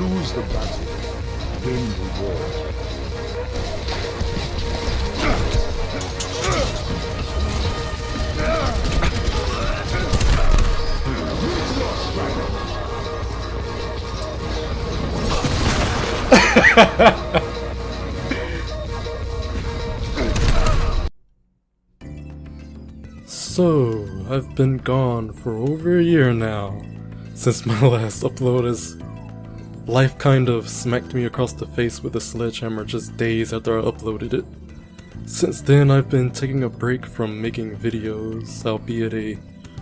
Lose the battle, win reward. So, I've been gone for over a year now, since my last upload, as life kind of smacked me across the face with a sledgehammer just days after I uploaded it. Since then, I've been taking a break from making videos, albeit a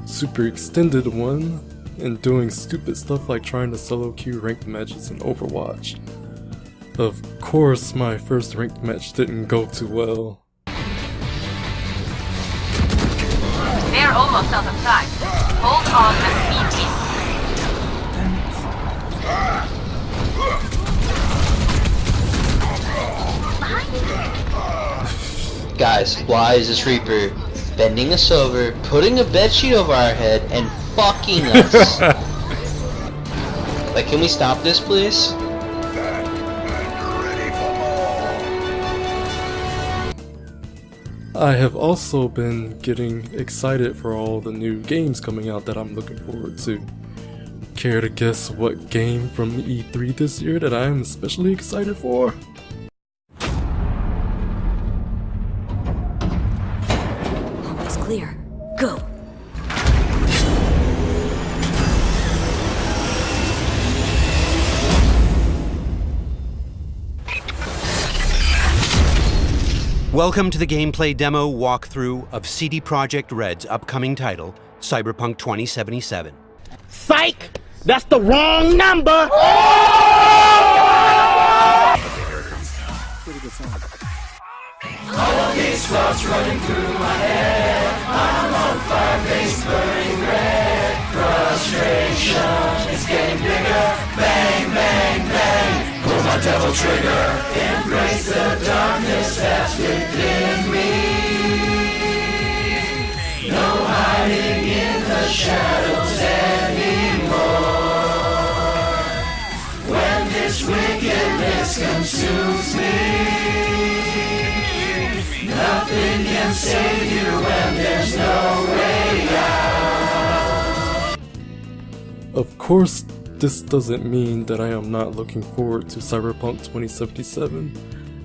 super extended one, and doing stupid stuff like trying to solo queue ranked matches in Overwatch. Of course, my first ranked match didn't go too well. They're almost out of time. Hold on and beat me. Guys, why is this Reaper bending us over, putting a bedsheet over our head, and fucking us? Like, can we stop this, please? I have also been getting excited for all the new games coming out that I'm looking forward to. Care to guess what game from E3 this year that I am especially excited for? Almost clear. Go! Welcome to the gameplay demo walkthrough of CD Projekt Red's upcoming title, Cyberpunk 2077. Psych! That's the wrong number! Pretty good song. All these thoughts running through my head. I'm on fire, face burning red. Frustration is getting bigger. Bang, bang, bang. Pull my devil trigger. Embrace the darkness that's within me. No hiding in the shadows anymore. When this wickedness consumes me, nothing can save you when there's no way out. Of course, this doesn't mean that I am not looking forward to Cyberpunk 2077,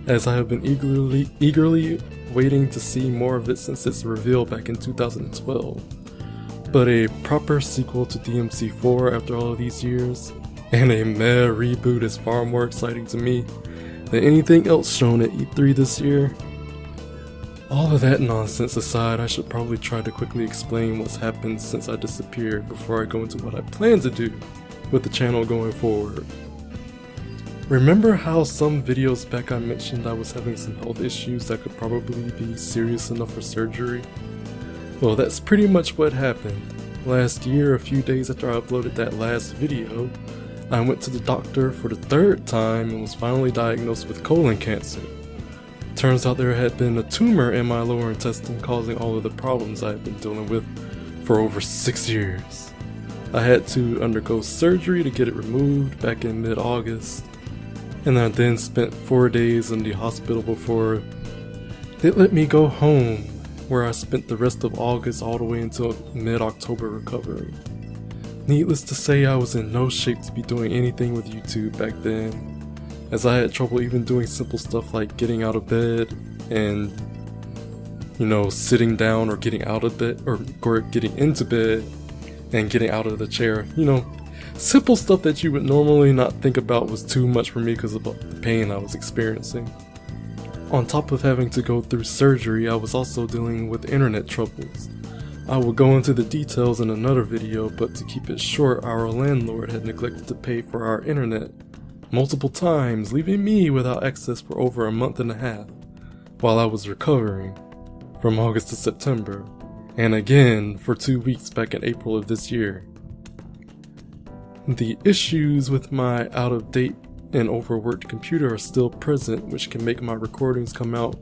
as I have been eagerly waiting to see more of it since its reveal back in 2012. But a proper sequel to DMC4 after all of these years, and a meh reboot is far more exciting to me than anything else shown at E3 this year. All of that nonsense aside, I should probably try to quickly explain what's happened since I disappeared before I go into what I plan to do with the channel going forward. Remember how some videos back I mentioned I was having some health issues that could probably be serious enough for surgery? Well, that's pretty much what happened. Last year, a few days after I uploaded that last video, I went to the doctor for the third time and was finally diagnosed with colon cancer. Turns out there had been a tumor in my lower intestine causing all of the problems I had been dealing with for over 6 years. I had to undergo surgery to get it removed back in mid-August, and I then spent 4 days in the hospital before they let me go home, where I spent the rest of August all the way until mid-October recovering. Needless to say, I was in no shape to be doing anything with YouTube back then, as I had trouble even doing simple stuff like getting out of bed and, sitting down or getting out of bed, or getting into bed and getting out of the chair. Simple stuff that you would normally not think about was too much for me because of the pain I was experiencing. On top of having to go through surgery, I was also dealing with internet troubles. I will go into the details in another video, but to keep it short, our landlord had neglected to pay for our internet multiple times, leaving me without access for over a month and a half while I was recovering from August to September, and again for 2 weeks back in April of this year. The issues with my out-of-date and overworked computer are still present, which can make my recordings come out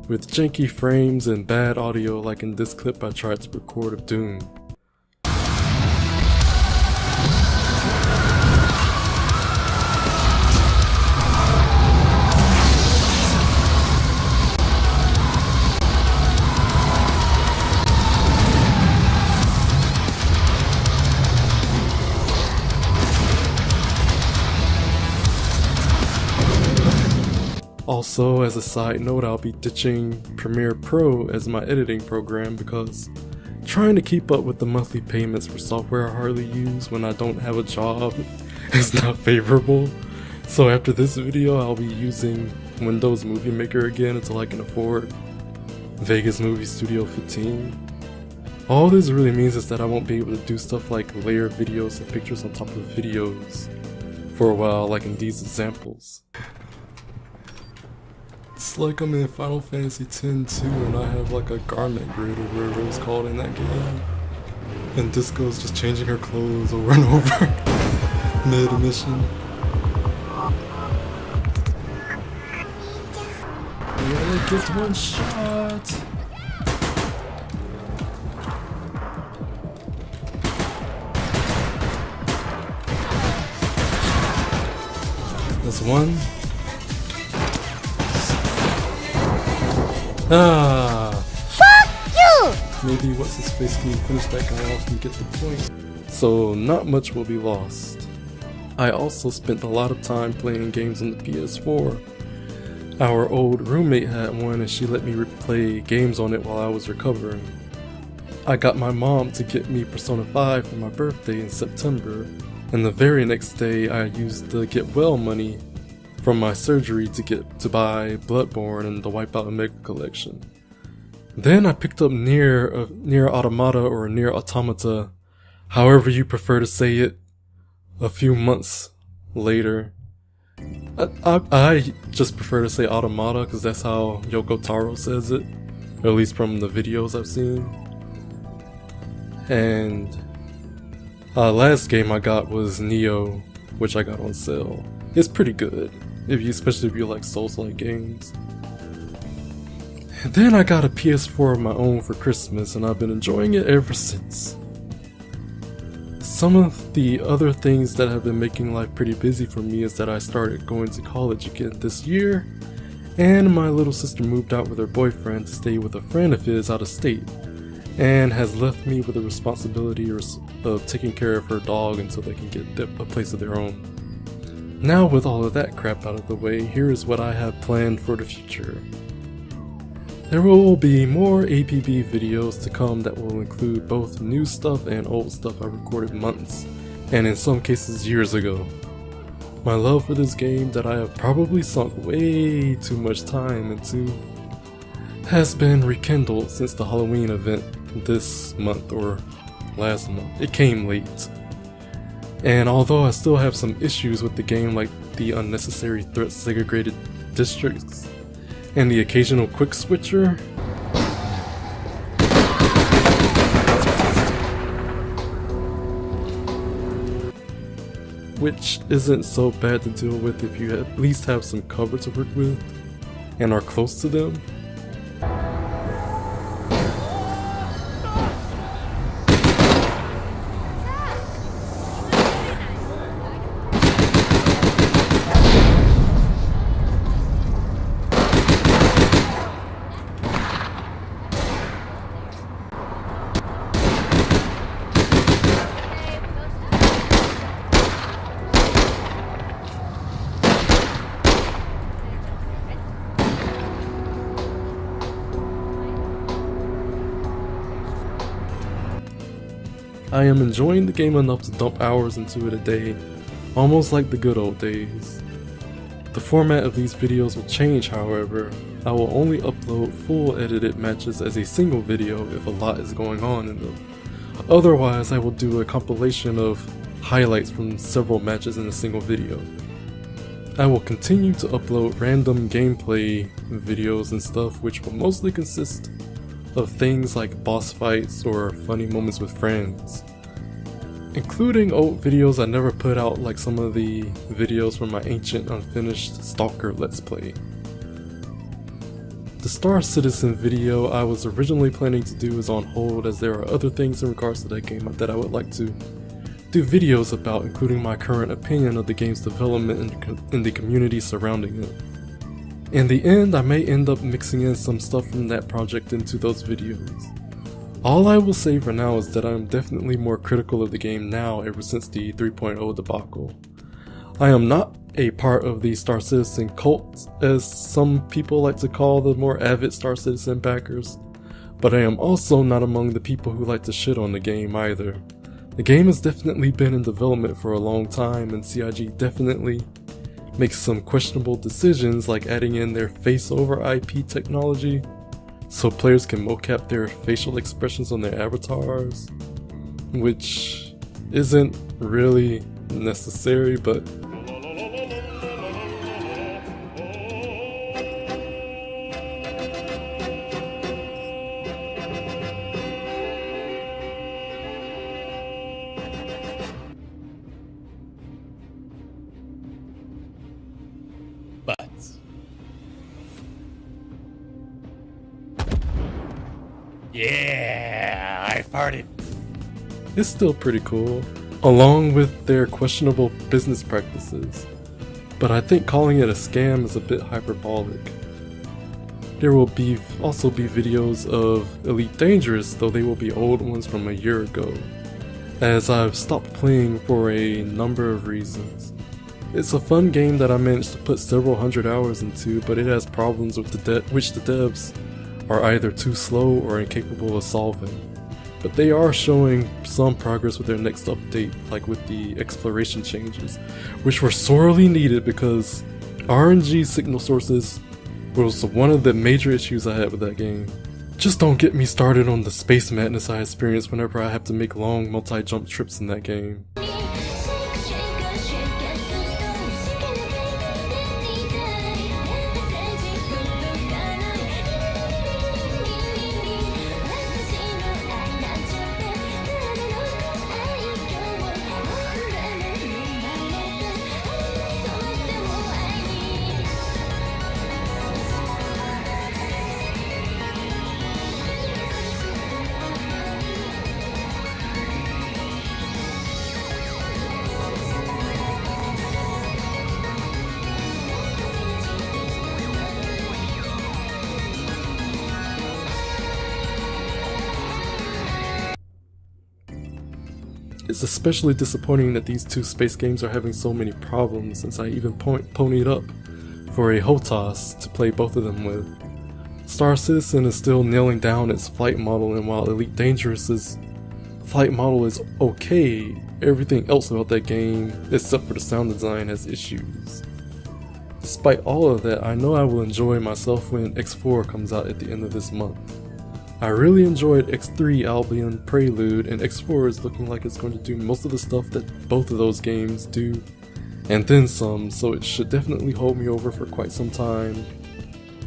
with janky frames and bad audio, like in this clip I tried to record of Doom. Also, as a side note, I'll be ditching Premiere Pro as my editing program because trying to keep up with the monthly payments for software I hardly use when I don't have a job is not favorable. So after this video, I'll be using Windows Movie Maker again until I can afford Vegas Movie Studio 15. All this really means is that I won't be able to do stuff like layer videos and pictures on top of videos for a while, like in these examples. It's like I'm in Final Fantasy X 2 and I have like a garment grid or whatever it was called in that game. And Disco's just changing her clothes over and over mid-mission. You only get one shot! That's one. Ah! Fuck you! Maybe what's his face can finish that guy off and get the point. So not much will be lost. I also spent a lot of time playing games on the PS4. Our old roommate had one and she let me play games on it while I was recovering. I got my mom to get me Persona 5 for my birthday in September, and the very next day I used the get well money from my surgery to buy Bloodborne and the Wipeout Omega collection. Then I picked up Nier Automata or Nier Automata, however you prefer to say it, a few months later. I just prefer to say Automata because that's how Yoko Taro says it, or at least from the videos I've seen. And last game I got was Neo, which I got on sale. It's pretty good, especially if you like Souls-like games. And then I got a PS4 of my own for Christmas and I've been enjoying it ever since. Some of the other things that have been making life pretty busy for me is that I started going to college again this year, and my little sister moved out with her boyfriend to stay with a friend of his out of state, and has left me with the responsibility of taking care of her dog until they can get a place of their own. Now with all of that crap out of the way, here is what I have planned for the future. There will be more APB videos to come that will include both new stuff and old stuff I recorded months, and in some cases years ago. My love for this game that I have probably sunk way too much time into has been rekindled since the Halloween event this month or last month. It came late. And although I still have some issues with the game, like the unnecessary threat segregated districts and the occasional quick switcher, which isn't so bad to deal with if you at least have some cover to work with and are close to them. I am enjoying the game enough to dump hours into it a day, almost like the good old days. The format of these videos will change, however. I will only upload full edited matches as a single video if a lot is going on in them. Otherwise, I will do a compilation of highlights from several matches in a single video. I will continue to upload random gameplay videos and stuff, which will mostly consist of things like boss fights or funny moments with friends, including old videos I never put out, like some of the videos from my ancient unfinished Stalker Let's Play. The Star Citizen video I was originally planning to do is on hold, as there are other things in regards to that game that I would like to do videos about, including my current opinion of the game's development and the community surrounding it. In the end, I may end up mixing in some stuff from that project into those videos. All I will say for now is that I am definitely more critical of the game now ever since the 3.0 debacle. I am not a part of the Star Citizen cult, as some people like to call the more avid Star Citizen backers, but I am also not among the people who like to shit on the game either. The game has definitely been in development for a long time, and CIG definitely makes some questionable decisions like adding in their face over IP technology so players can mocap their facial expressions on their avatars, which isn't really necessary, but Yeah, I farted. it's still pretty cool, along with their questionable business practices. But I think calling it a scam is a bit hyperbolic. There will also be videos of Elite Dangerous, though they will be old ones from a year ago, as I've stopped playing for a number of reasons. It's a fun game that I managed to put several hundred hours into, but it has problems with which the devs are either too slow or incapable of solving. But they are showing some progress with their next update, like with the exploration changes, which were sorely needed because RNG signal sources was one of the major issues I had with that game. Just don't get me started on the space madness I experience whenever I have to make long multi-jump trips in that game. It's especially disappointing that these two space games are having so many problems, since I even ponied up for a HOTAS to play both of them with. Star Citizen is still nailing down its flight model, and while Elite Dangerous's flight model is okay, everything else about that game, except for the sound design, has issues. Despite all of that, I know I will enjoy myself when X4 comes out at the end of this month. I really enjoyed X3 Albion Prelude, and X4 is looking like it's going to do most of the stuff that both of those games do, and then some, so it should definitely hold me over for quite some time,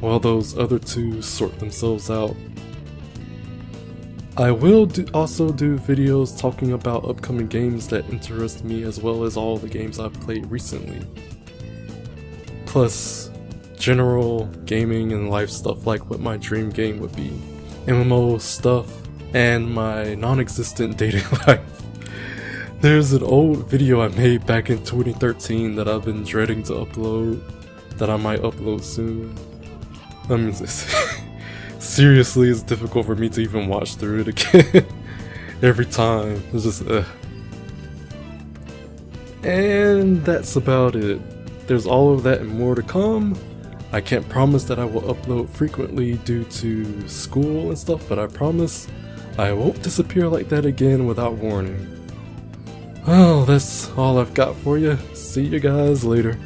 while those other two sort themselves out. I will also do videos talking about upcoming games that interest me, as well as all the games I've played recently. Plus, general gaming and life stuff like what my dream game would be, MMO stuff, and my non-existent dating life. There's an old video I made back in 2013 that I've been dreading to upload, that I might upload soon. I mean, seriously, it's difficult for me to even watch through it again. Every time, it's just And that's about it. There's all of that and more to come. I can't promise that I will upload frequently due to school and stuff, but I promise I won't disappear like that again without warning. Well, that's all I've got for you. See you guys later.